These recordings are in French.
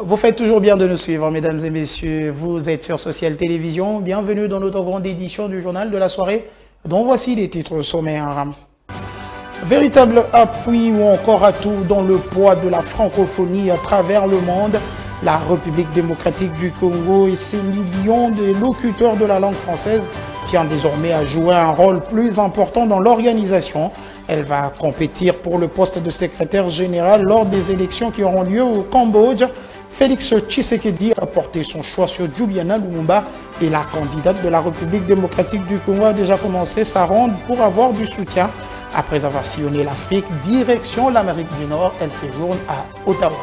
Vous faites toujours bien de nous suivre, mesdames et messieurs. Vous êtes sur Social Télévision. Bienvenue dans notre grande édition du journal de la soirée, dont voici les titres sommaires. Véritable appui ou encore atout dans le poids de la francophonie à travers le monde, la République démocratique du Congo et ses millions de locuteurs de la langue française tient désormais à jouer un rôle plus important dans l'organisation. Elle va compétir pour le poste de secrétaire général lors des élections qui auront lieu au Cambodge. Félix Tshisekedi a porté son choix sur Juliana Lumumba et la candidate de la République démocratique du Congo a déjà commencé sa ronde pour avoir du soutien. Après avoir sillonné l'Afrique, direction l'Amérique du Nord, elle séjourne à Ottawa.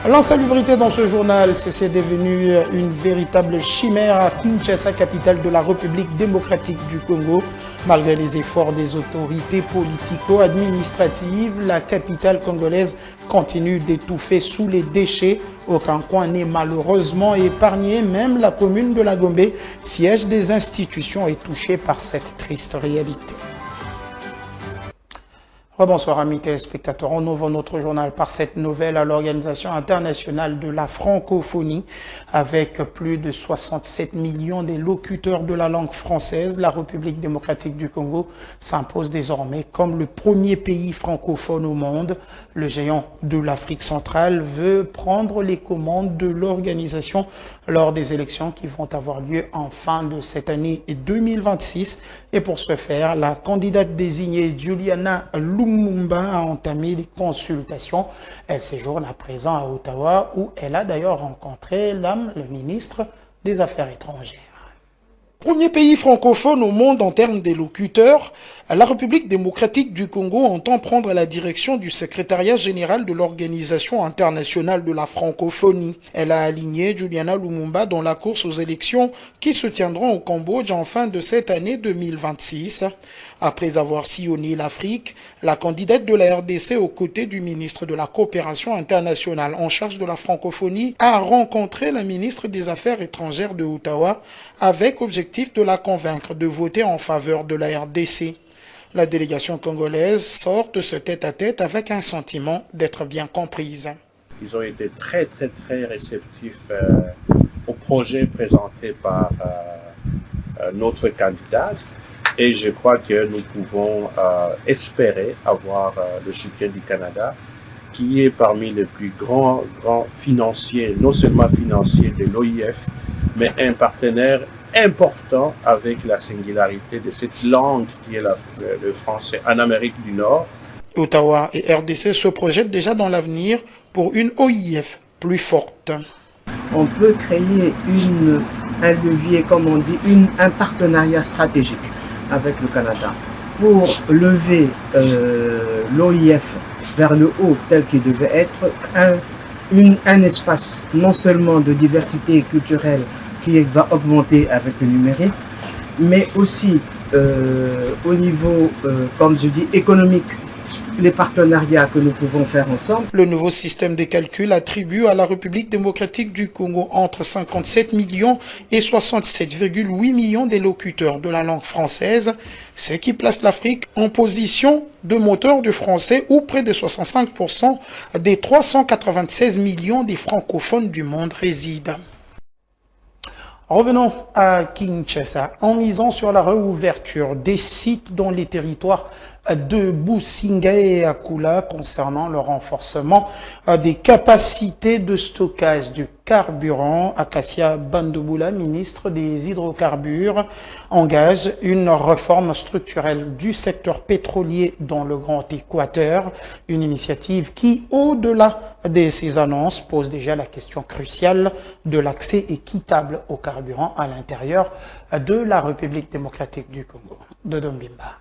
L'insalubrité dans ce journal, c'est devenu une véritable chimère à Kinshasa, capitale de la République démocratique du Congo. Malgré les efforts des autorités politico-administratives, la capitale congolaise continue d'étouffer sous les déchets. Aucun coin n'est malheureusement épargné, même la commune de la Gombe, siège des institutions, est touchée par cette triste réalité. Bonsoir amis téléspectateurs, on ouvre notre journal par cette nouvelle à l'Organisation internationale de la francophonie. Avec plus de 67 millions de locuteurs de la langue française, la République démocratique du Congo s'impose désormais comme le premier pays francophone au monde. Le géant de l'Afrique centrale veut prendre les commandes de l'organisation lors des élections qui vont avoir lieu en fin de cette année 2026. Et pour ce faire, la candidate désignée Juliana Lumumba a entamé les consultations. Elle séjourne à présent à Ottawa où elle a d'ailleurs rencontré le ministre des Affaires étrangères. Premier pays francophone au monde en termes des locuteurs, la République démocratique du Congo entend prendre la direction du secrétariat général de l'Organisation internationale de la francophonie. Elle a aligné Juliana Lumumba dans la course aux élections qui se tiendront au Cambodge en fin de cette année 2026. Après avoir sillonné l'Afrique, la candidate de la RDC aux côtés du ministre de la Coopération internationale en charge de la francophonie a rencontré la ministre des Affaires étrangères de Ottawa avec objectif de la convaincre de voter en faveur de la RDC. La délégation congolaise sort de ce tête-à-tête avec un sentiment d'être bien comprise. Ils ont été très réceptifs au projet présenté par notre candidate et je crois que nous pouvons espérer avoir le soutien du Canada qui est parmi les plus grands financiers, non seulement financiers de l'OIF, mais un partenaire important avec la singularité de cette langue qui est le français en Amérique du Nord. Ottawa et RDC se projettent déjà dans l'avenir pour une OIF plus forte. On peut créer un levier, comme on dit, un partenariat stratégique avec le Canada pour lever l'OIF vers le haut tel qu'il devait être, un espace non seulement de diversité culturelle qui va augmenter avec le numérique, mais aussi au niveau, comme je dis, économique, les partenariats que nous pouvons faire ensemble. Le nouveau système de calcul attribue à la République démocratique du Congo entre 57 millions et 67,8 millions de locuteurs de la langue française, ce qui place l'Afrique en position de moteur du français où près de 65% des 396 millions des francophones du monde résident. Revenons à Kinshasa, en misant sur la réouverture des sites dans les territoires de Businga et Akula concernant le renforcement des capacités de stockage du carburant. Acacia Bandouboula, ministre des hydrocarbures, engage une réforme structurelle du secteur pétrolier dans le Grand Équateur, une initiative qui, au-delà de ces annonces, pose déjà la question cruciale de l'accès équitable au carburant à l'intérieur de la République démocratique du Congo. Dodom Bimba.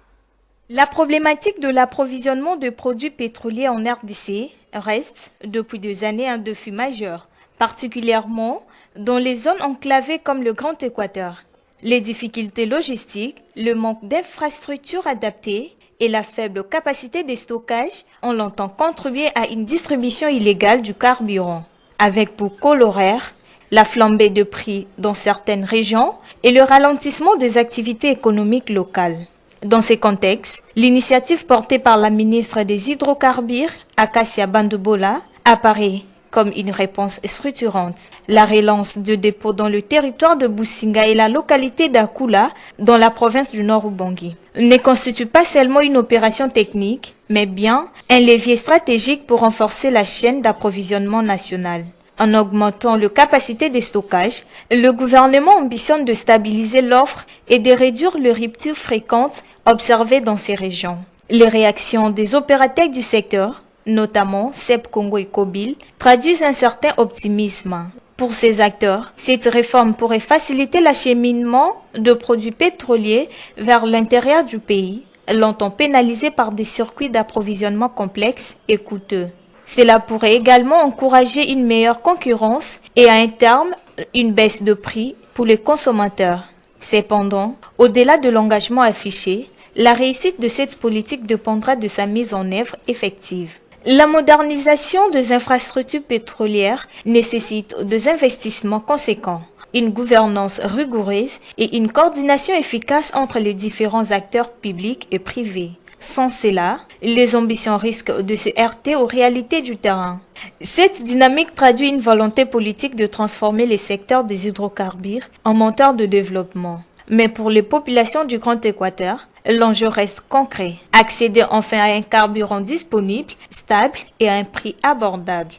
La problématique de l'approvisionnement de produits pétroliers en RDC reste, depuis des années, un défi majeur, particulièrement dans les zones enclavées comme le Grand Équateur. Les difficultés logistiques, le manque d'infrastructures adaptées et la faible capacité de stockage ont longtemps contribué à une distribution illégale du carburant, avec pour corollaire la flambée de prix dans certaines régions et le ralentissement des activités économiques locales. Dans ces contextes, l'initiative portée par la ministre des Hydrocarbures, Acacia Bandouboula, apparaît comme une réponse structurante. La relance de dépôts dans le territoire de Businga et la localité d'Akula, dans la province du Nord-Ubangi, ne constitue pas seulement une opération technique, mais bien un levier stratégique pour renforcer la chaîne d'approvisionnement nationale. En augmentant la capacité de stockage, le gouvernement ambitionne de stabiliser l'offre et de réduire les ruptures fréquentes observées dans ces régions. Les réactions des opérateurs du secteur, notamment CEP Congo et Kobil, traduisent un certain optimisme. Pour ces acteurs, cette réforme pourrait faciliter l'acheminement de produits pétroliers vers l'intérieur du pays, longtemps pénalisés par des circuits d'approvisionnement complexes et coûteux. Cela pourrait également encourager une meilleure concurrence et à un terme, une baisse de prix pour les consommateurs. Cependant, au-delà de l'engagement affiché, la réussite de cette politique dépendra de sa mise en œuvre effective. La modernisation des infrastructures pétrolières nécessite des investissements conséquents, une gouvernance rigoureuse et une coordination efficace entre les différents acteurs publics et privés. Sans cela, les ambitions risquent de se heurter aux réalités du terrain. Cette dynamique traduit une volonté politique de transformer les secteurs des hydrocarbures en moteur de développement. Mais pour les populations du Grand Équateur, l'enjeu reste concret. Accéder enfin à un carburant disponible, stable et à un prix abordable.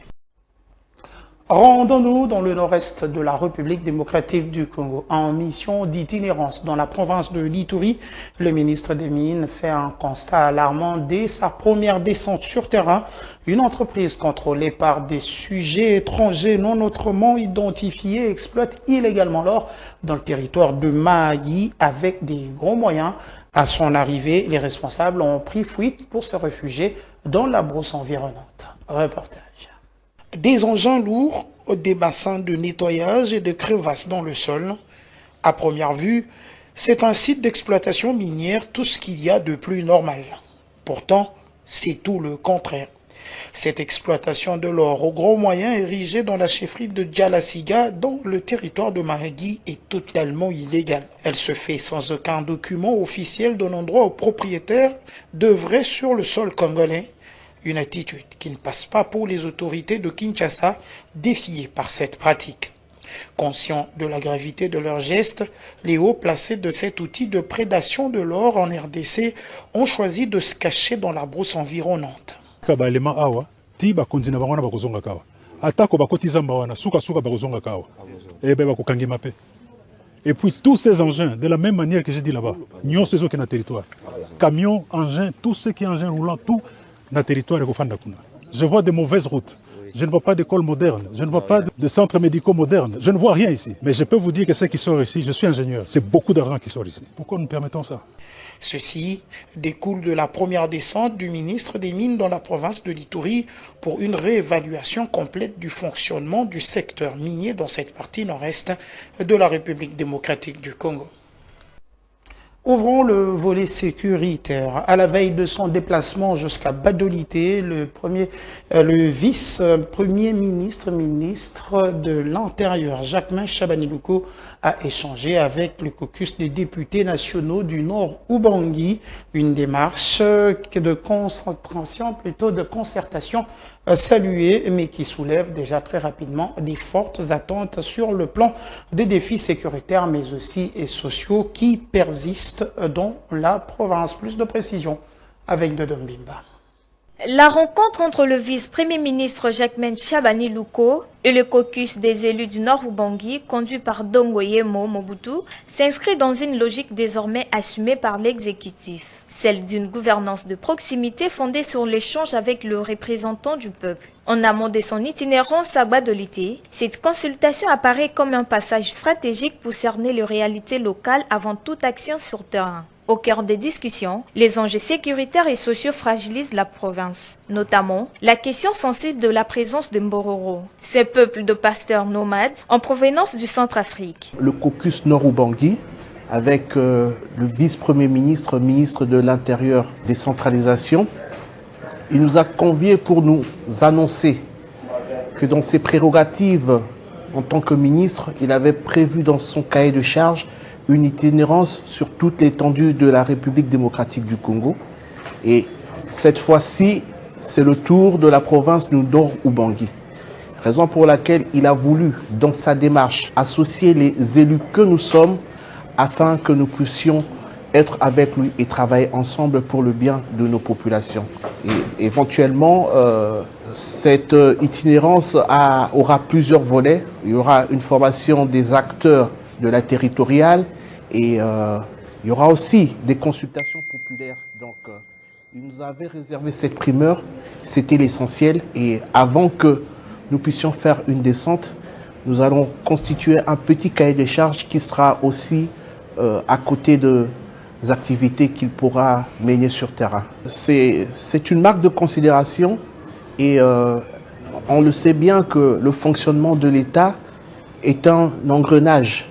Rendons-nous dans le nord-est de la République démocratique du Congo. En mission d'itinérance dans la province de l'Ituri, le ministre des Mines fait un constat alarmant dès sa première descente sur terrain. Une entreprise contrôlée par des sujets étrangers non autrement identifiés exploite illégalement l'or dans le territoire de Mahagi avec des gros moyens. À son arrivée, les responsables ont pris fuite pour se réfugier dans la brousse environnante. Reportage. Des engins lourds, des bassins de nettoyage et des crevasses dans le sol. À première vue, c'est un site d'exploitation minière, tout ce qu'il y a de plus normal. Pourtant, c'est tout le contraire. Cette exploitation de l'or aux gros moyens érigée dans la chefferie de Djalasiga, dans le territoire de Mahagi, est totalement illégale. Elle se fait sans aucun document officiel donnant droit aux propriétaires d'œuvrer sur le sol congolais. Une attitude qui ne passe pas pour les autorités de Kinshasa, défiées par cette pratique. Conscients de la gravité de leurs gestes, les hauts placés de cet outil de prédation de l'or en RDC ont choisi de se cacher dans la brousse environnante. Et puis tous ces engins, de la même manière que j'ai dit là-bas, nous sommes sur le territoire. Camions, engins, tout ce qui est engins roulants, tout le territoire est au fond de la Kuna. Je vois de mauvaises routes. Je ne vois pas d'école moderne, je ne vois pas de centres médicaux modernes, je ne vois rien ici. Mais je peux vous dire que ce qui sort ici, je suis ingénieur, c'est beaucoup d'argent qui sort ici. Pourquoi nous permettons ça? Ceci découle de la première descente du ministre des Mines dans la province de l'Ituri pour une réévaluation complète du fonctionnement du secteur minier dans cette partie nord-est de la République démocratique du Congo. Ouvrons le volet sécuritaire. À la veille de son déplacement jusqu'à Badolité, le vice-premier ministre de l'Intérieur, Jacquemain Chabani-Louko, a échangé avec le caucus des députés nationaux du Nord-Ubangi, une démarche de concertation saluée, mais qui soulève déjà très rapidement des fortes attentes sur le plan des défis sécuritaires, mais aussi sociaux qui persistent dans la province. Plus de précision avec Dodom Bimba. La rencontre entre le vice-premier ministre Jacquemain Chabani-Louko et le caucus des élus du Nord-Ubangi, conduit par Dongoyemo Mobutu, s'inscrit dans une logique désormais assumée par l'exécutif, celle d'une gouvernance de proximité fondée sur l'échange avec le représentant du peuple. En amont de son itinérance à Badolité, cette consultation apparaît comme un passage stratégique pour cerner les réalités locales avant toute action sur terrain. Au cœur des discussions, les enjeux sécuritaires et sociaux fragilisent la province, notamment la question sensible de la présence de Mbororo, ces peuples de pasteurs nomades en provenance du Centrafrique. Le caucus Nord-Ubangi, avec le vice-premier ministre, ministre de l'Intérieur, décentralisation, il nous a conviés pour nous annoncer que dans ses prérogatives en tant que ministre, il avait prévu dans son cahier de charge une itinérance sur toute l'étendue de la République démocratique du Congo. Et cette fois-ci, c'est le tour de la province du Nord-Ubangi. Raison pour laquelle il a voulu, dans sa démarche, associer les élus que nous sommes afin que nous puissions être avec lui et travailler ensemble pour le bien de nos populations. Et éventuellement, cette itinérance aura plusieurs volets. Il y aura une formation des acteurs de la territoriale et il y aura aussi des consultations populaires. Donc, il nous avait réservé cette primeur, c'était l'essentiel. Et avant que nous puissions faire une descente, nous allons constituer un petit cahier de charges qui sera aussi à côté des activités qu'il pourra mener sur terrain. C'est une marque de considération et on le sait bien que le fonctionnement de l'État est un engrenage,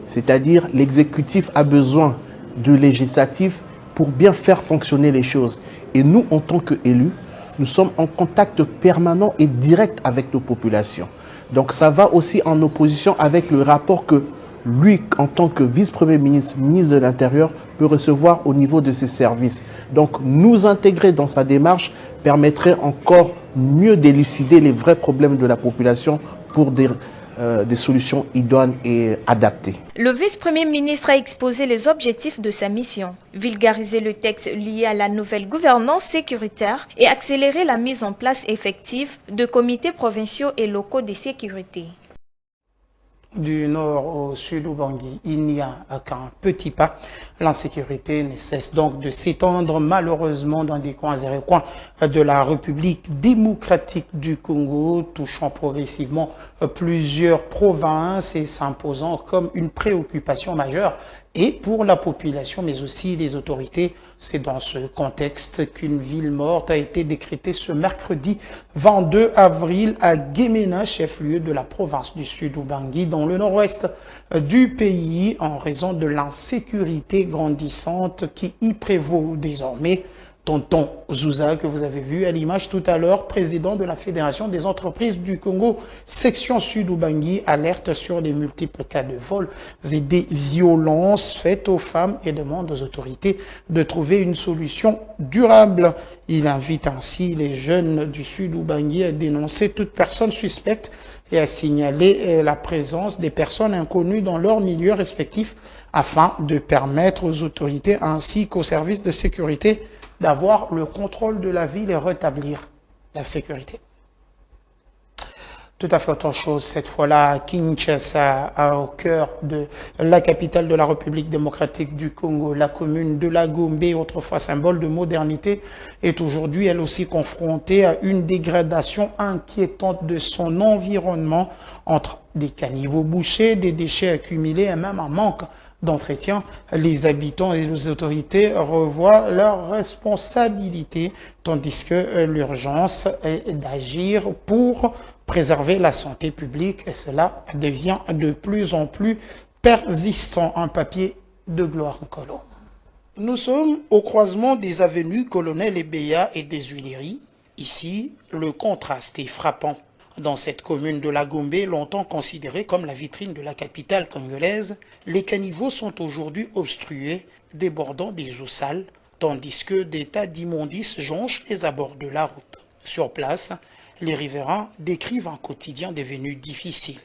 c'est-à-dire l'exécutif a besoin du législatif pour bien faire fonctionner les choses. Et nous, en tant qu'élus, nous sommes en contact permanent et direct avec nos populations. Donc ça va aussi en opposition avec le rapport que lui, en tant que vice-premier ministre, ministre de l'Intérieur, peut recevoir au niveau de ses services. Donc nous intégrer dans sa démarche permettrait encore mieux d'élucider les vrais problèmes de la population pour des solutions idoines et adaptées. Le vice-premier ministre a exposé les objectifs de sa mission, vulgariser le texte lié à la nouvelle gouvernance sécuritaire et accélérer la mise en place effective de comités provinciaux et locaux de sécurité. Du nord au sud Ubangui, il n'y a qu'un petit pas. L'insécurité ne cesse donc de s'étendre malheureusement dans des coins et recoins de la République démocratique du Congo, touchant progressivement plusieurs provinces et s'imposant comme une préoccupation majeure et pour la population mais aussi les autorités. C'est dans ce contexte qu'une ville morte a été décrétée ce mercredi 22 avril à Gemena, chef-lieu de la province du sud Ubangui, dans le nord-ouest du pays, en raison de l'insécurité grandissante qui y prévaut désormais. Tonton Zouza, que vous avez vu à l'image tout à l'heure, président de la Fédération des entreprises du Congo, section sud Ubangui, alerte sur les multiples cas de vols et des violences faites aux femmes et demande aux autorités de trouver une solution durable. Il invite ainsi les jeunes du sud Ubangui à dénoncer toute personne suspecte et à signaler la présence des personnes inconnues dans leurs milieux respectifs afin de permettre aux autorités ainsi qu'aux services de sécurité d'avoir le contrôle de la ville et rétablir la sécurité. Tout à fait autre chose, cette fois-là à Kinshasa, au cœur de la capitale de la République démocratique du Congo, la commune de la Gombe, autrefois symbole de modernité, est aujourd'hui elle aussi confrontée à une dégradation inquiétante de son environnement entre des caniveaux bouchés, des déchets accumulés et même un manque d'entretien. Les habitants et les autorités revoient leurs responsabilités, tandis que l'urgence est d'agir pour préserver la santé publique et cela devient de plus en plus persistant. Un papier de Gloire Nkolo. Nous sommes au croisement des avenues Colonel Ebeya et des Huileries. Ici, le contraste est frappant. Dans cette commune de la Gombe, longtemps considérée comme la vitrine de la capitale congolaise, les caniveaux sont aujourd'hui obstrués, débordant des eaux sales, tandis que des tas d'immondices jonchent les abords de la route. Sur place, les riverains décrivent un quotidien devenu difficile.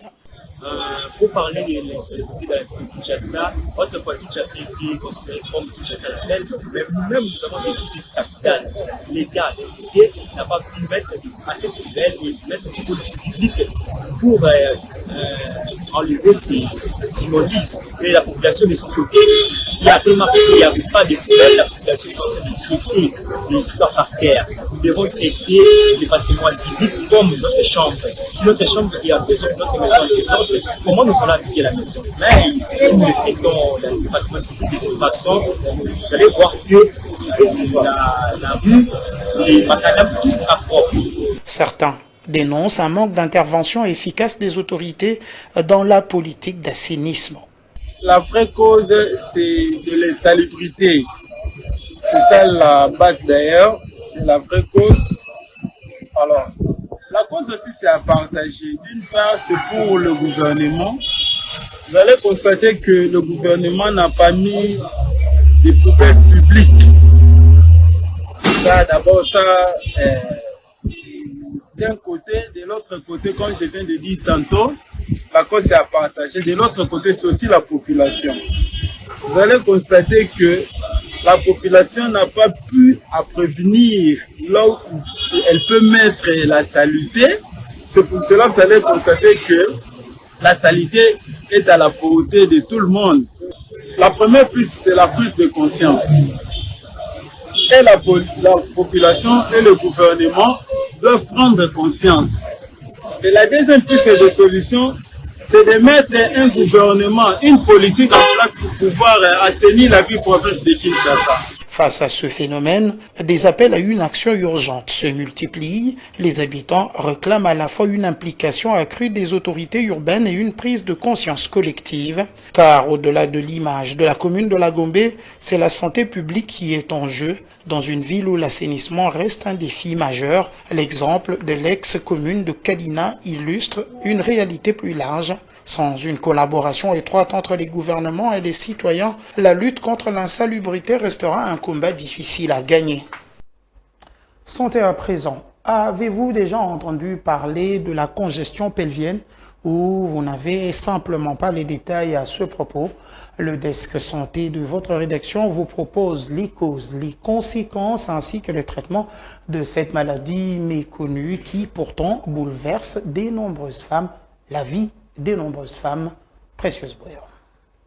Pour parler de l'insalubrité de la ville de Kinshasa, autrefois Kinshasa était considéré comme Kinshasa tel, mais nous-mêmes nous avons vécu cette capitale. L'État n'a pas pu mettre assez de poubelles et mettre des politiques publiques pour enlever ces immondices. Et la population de son côté, il a tellement qu'il n'y avait pas de poubelles, la population est en train de jeter des histoires par terre. Nous devons traiter le patrimoine public comme notre chambre. Si notre chambre est en désordre, notre maison est en désordre, comment nous allons appliquer la maison? Mais si nous traitons le patrimoine public de cette façon, vous allez voir que la rue, les macadam, tout sera propre. Certains dénoncent un manque d'intervention efficace des autorités dans la politique d'assainissement. La vraie cause, c'est de l'insalubrité. C'est ça la base d'ailleurs. La vraie cause. Alors, la cause aussi, c'est à partager. D'une part, c'est pour le gouvernement. Vous allez constater que le gouvernement n'a pas mis des poubelles publiques. Ça, d'abord, ça, d'un côté, de l'autre côté, comme je viens de dire tantôt, la cause est à partager. De l'autre côté, c'est aussi la population. Vous allez constater que la population n'a pas pu à prévenir là où elle peut mettre la saleté. C'est pour cela que vous allez constater que la saleté est à la portée de tout le monde. La première piste, c'est la prise de conscience. Et la population et le gouvernement doivent prendre conscience. Et la deuxième piste de solution, c'est de mettre un gouvernement, une politique en place pour pouvoir assainir la vie province de Kinshasa. Face à ce phénomène, des appels à une action urgente se multiplient. Les habitants réclament à la fois une implication accrue des autorités urbaines et une prise de conscience collective. Car au-delà de l'image de la commune de la Gombe, c'est la santé publique qui est en jeu. Dans une ville où l'assainissement reste un défi majeur, l'exemple de l'ex-commune de Kadina illustre une réalité plus large. Sans une collaboration étroite entre les gouvernements et les citoyens, la lutte contre l'insalubrité restera un combat difficile à gagner. Santé à présent. Avez-vous déjà entendu parler de la congestion pelvienne ou vous n'avez simplement pas les détails à ce propos? Le desk santé de votre rédaction vous propose les causes, les conséquences ainsi que le traitement de cette maladie méconnue qui pourtant bouleverse de nombreuses femmes, la vie de nombreuses femmes. Précieuse Boyer.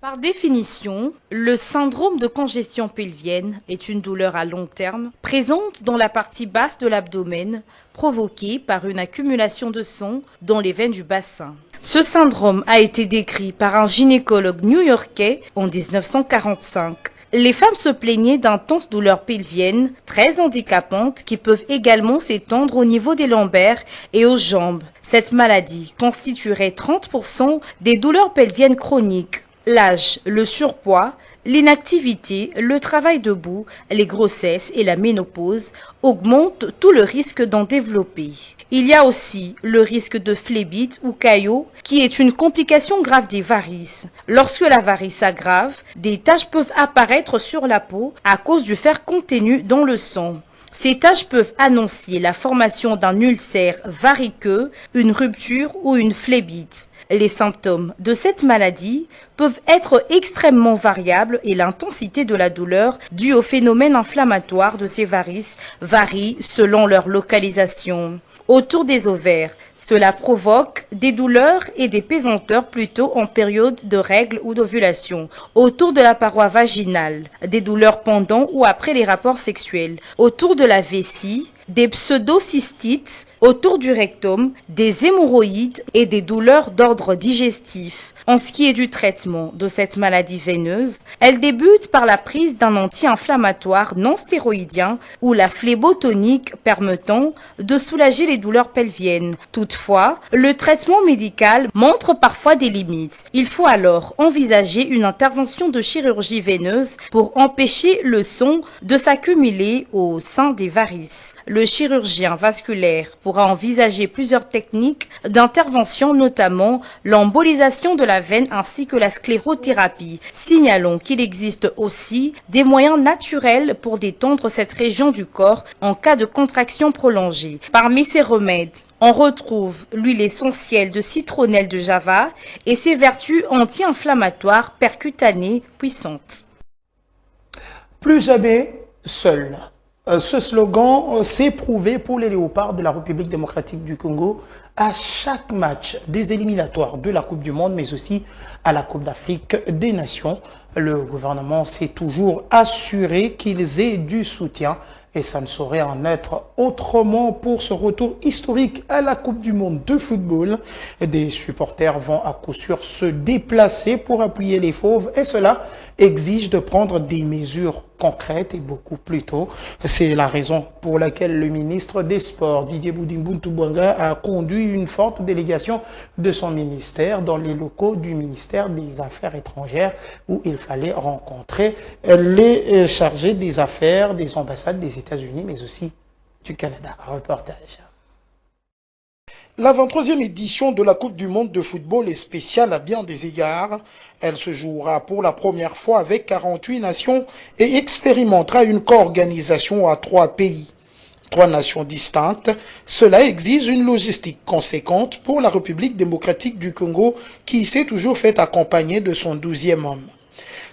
Par définition, le syndrome de congestion pelvienne est une douleur à long terme, présente dans la partie basse de l'abdomen, provoquée par une accumulation de sang dans les veines du bassin. Ce syndrome a été décrit par un gynécologue new-yorkais en 1945. Les femmes se plaignaient d'intenses douleurs pelviennes très handicapantes qui peuvent également s'étendre au niveau des lombaires et aux jambes. Cette maladie constituerait 30% des douleurs pelviennes chroniques. L'âge, le surpoids, l'inactivité, le travail debout, les grossesses et la ménopause augmentent tout le risque d'en développer. Il y a aussi le risque de phlébite ou caillot qui est une complication grave des varices. Lorsque la varice s'aggrave, des taches peuvent apparaître sur la peau à cause du fer contenu dans le sang. Ces taches peuvent annoncer la formation d'un ulcère variqueux, une rupture ou une phlébite. Les symptômes de cette maladie peuvent être extrêmement variables et l'intensité de la douleur due au phénomène inflammatoire de ces varices varie selon leur localisation. Autour des ovaires, cela provoque des douleurs et des pesanteurs plutôt en période de règles ou d'ovulation. Autour de la paroi vaginale, des douleurs pendant ou après les rapports sexuels. Autour de la vessie, des pseudocystites, autour du rectum, des hémorroïdes et des douleurs d'ordre digestif. En ce qui est du traitement de cette maladie veineuse, elle débute par la prise d'un anti-inflammatoire non stéroïdien ou la phlébotonique permettant de soulager les douleurs pelviennes. Toutefois, le traitement médical montre parfois des limites. Il faut alors envisager une intervention de chirurgie veineuse pour empêcher le sang de s'accumuler au sein des varices. Le chirurgien vasculaire pourra envisager plusieurs techniques d'intervention, notamment l'embolisation de la veine ainsi que la sclérothérapie. Signalons qu'il existe aussi des moyens naturels pour détendre cette région du corps en cas de contraction prolongée. Parmi ces remèdes, on retrouve l'huile essentielle de citronnelle de Java et ses vertus anti-inflammatoires percutanées puissantes. Plus jamais seul. Ce slogan s'est prouvé pour les léopards de la République démocratique du Congo à chaque match des éliminatoires de la Coupe du Monde, mais aussi à la Coupe d'Afrique des Nations. Le gouvernement s'est toujours assuré qu'ils aient du soutien et ça ne saurait en être autrement pour ce retour historique à la Coupe du Monde de football. Des supporters vont à coup sûr se déplacer pour appuyer les fauves et cela exige de prendre des mesures concrètes et beaucoup plus tôt. C'est la raison pour laquelle le ministre des Sports, Didier Boudimboun-Toubouanga, a conduit une forte délégation de son ministère dans les locaux du ministère des Affaires étrangères où il fallait rencontrer les chargés des affaires des ambassades des États-Unis mais aussi du Canada. Reportage. La 23e édition de la Coupe du Monde de football est spéciale à bien des égards. Elle se jouera pour la première fois avec 48 nations et expérimentera une co-organisation à 3 pays. 3 nations distinctes, cela exige une logistique conséquente pour la République démocratique du Congo qui s'est toujours fait accompagner de son 12e homme.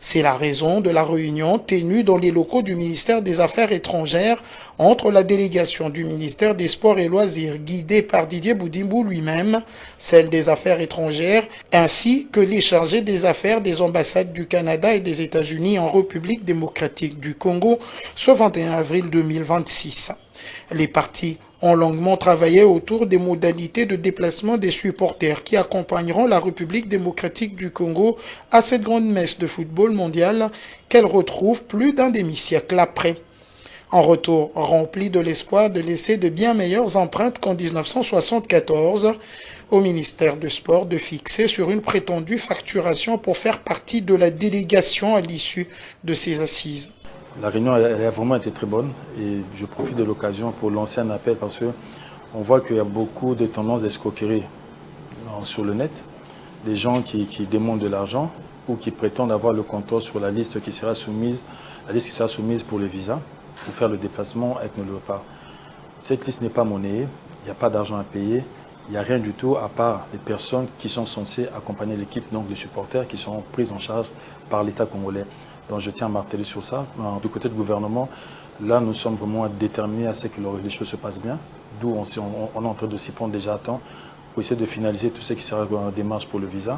C'est la raison de la réunion tenue dans les locaux du ministère des Affaires étrangères entre la délégation du ministère des Sports et Loisirs guidée par Didier Boudimbo lui-même, celle des Affaires étrangères, ainsi que les chargés des affaires des ambassades du Canada et des États-Unis en République démocratique du Congo ce 21 avril 2026. Les partis ont longuement travaillé autour des modalités de déplacement des supporters qui accompagneront la République démocratique du Congo à cette grande messe de football mondial qu'elle retrouve plus d'un demi-siècle après. En retour, rempli de l'espoir de laisser de bien meilleures empreintes qu'en 1974, au ministère du Sport de fixer sur une prétendue facturation pour faire partie de la délégation à l'issue de ces assises. La réunion elle a vraiment été très bonne et je profite de l'occasion pour lancer un appel parce qu'on voit qu'il y a beaucoup de tendances d'escroquerie sur le net. Des gens qui demandent de l'argent ou qui prétendent avoir le contrôle sur la liste qui sera soumise, pour les visas, pour faire le déplacement avec nos repas. Cette liste n'est pas monnayée, il n'y a pas d'argent à payer, il n'y a rien du tout à part les personnes qui sont censées accompagner l'équipe, donc les supporters qui seront prises en charge par l'État congolais. Donc je tiens à marteler sur ça. Du côté du gouvernement, là nous sommes vraiment déterminés à ce que les choses se passent bien. D'où on est en train de s'y prendre déjà à temps pour essayer de finaliser tout ce qui sera en démarche pour le visa.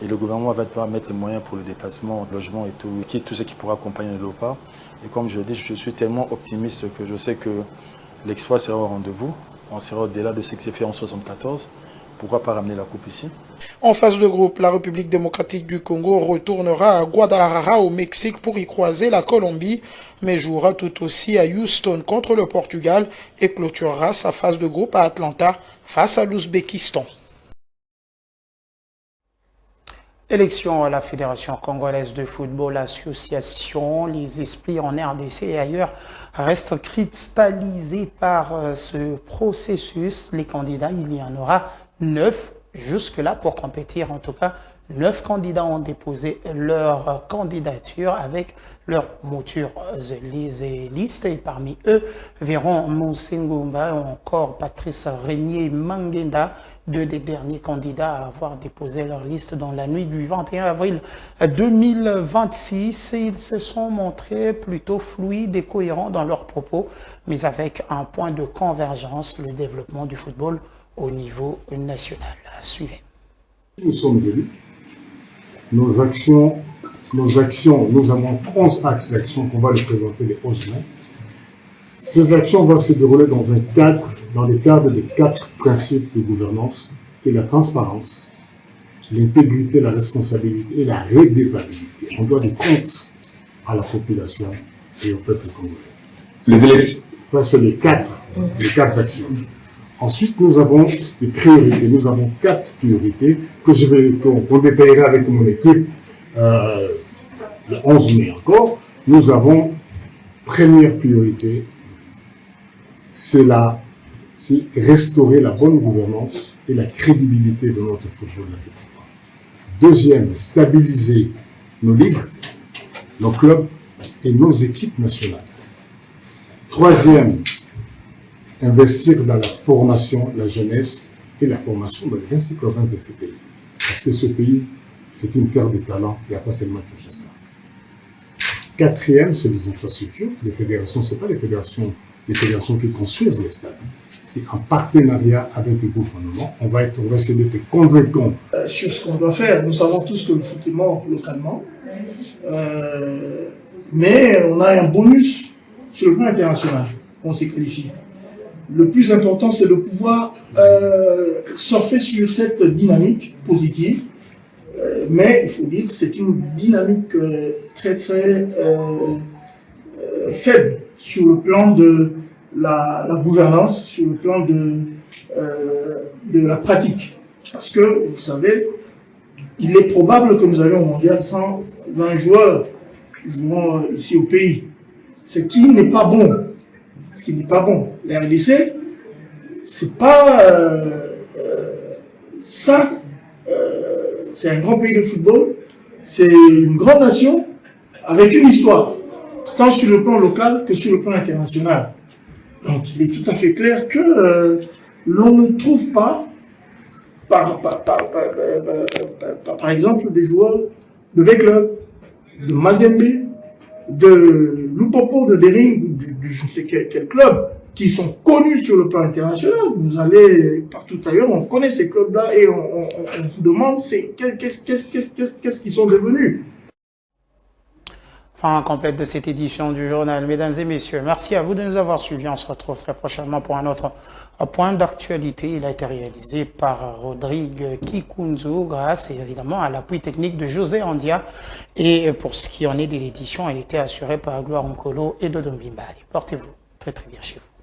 Et le gouvernement va devoir mettre les moyens pour le déplacement, le logement et tout ce qui pourra accompagner le repas. Et comme je le dis, je suis tellement optimiste que je sais que l'exploit sera au rendez-vous. On sera au-delà de ce qui s'est fait en 1974. Pourquoi pas ramener la coupe ici? En phase de groupe, la République démocratique du Congo retournera à Guadalajara au Mexique pour y croiser la Colombie, mais jouera tout aussi à Houston contre le Portugal et clôturera sa phase de groupe à Atlanta face à l'Ouzbékistan. Élection à la Fédération congolaise de football, association, les esprits en RDC et ailleurs restent cristallisés par ce processus. Les candidats, il y en aura 9 jusque-là pour compétir. En tout cas, 9 candidats ont déposé leur candidature avec leur mouture les listes. Et parmi eux, Véron Monsengumba ou encore Patrice Régnier Mangenda, 2 des derniers candidats à avoir déposé leur liste dans la nuit du 21 avril 2026. Ils se sont montrés plutôt fluides et cohérents dans leurs propos, mais avec un point de convergence, le développement du football au niveau national. Suivez. Nous sommes élus. Nos actions, nous avons 11 axes d'action qu'on va les présenter les 11 mai. Ces actions vont se dérouler dans le cadre des 4 principes de gouvernance, qui est la transparence, l'intégrité, la responsabilité et la redevabilité. On doit des comptes à la population et au peuple congolais. Les élections. Ça, c'est les 4 actions. Ensuite, nous avons des priorités. Nous avons 4 priorités qu'on détaillera avec mon équipe le 11 mai encore. Nous avons, première priorité, c'est restaurer la bonne gouvernance et la crédibilité de notre football africain. Deuxième, stabiliser nos ligues, nos clubs et nos équipes nationales. Troisième, investir dans la formation, la jeunesse et la formation dans les 26 provinces de ce pays. Parce que ce pays, c'est une terre de talent, il n'y a pas seulement Kinshasa. Quatrième, c'est les infrastructures. Les fédérations, ce n'est pas les fédérations qui construisent les stades. C'est en partenariat avec le gouvernement. On va essayer d'être convaincants. Sur ce qu'on doit faire, nous savons tous que le foot est mort localement. Mais on a un bonus sur le plan international. On s'est qualifié. Le plus important, c'est de pouvoir surfer sur cette dynamique positive. Mais il faut dire que c'est une dynamique très faible sur le plan de la gouvernance, sur le plan de la pratique. Parce que, vous savez, il est probable que nous allions au mondial 120 joueurs jouant ici au pays. Ce qui n'est pas bon. Ce qui n'est pas bon. La RDC, c'est pas ça. C'est un grand pays de football. C'est une grande nation avec une histoire, tant sur le plan local que sur le plan international. Donc il est tout à fait clair que l'on ne trouve pas, par exemple, des joueurs de V-Club, de Mazembe, de Lupopo, de Dering, de je ne sais quel club, qui sont connus sur le plan international. Vous allez partout ailleurs, on connaît ces clubs-là et on vous demande qu'est-ce qu'ils sont devenus. Fin complète de cette édition du journal. Mesdames et messieurs, merci à vous de nous avoir suivis. On se retrouve très prochainement pour un autre point d'actualité. Il a été réalisé par Rodrigue Kikunzu grâce évidemment à l'appui technique de José Andia. Et pour ce qui en est de l'édition, elle était assurée par Gloire Nkolo et Dodo Mbimba. Portez-vous très très bien chez vous.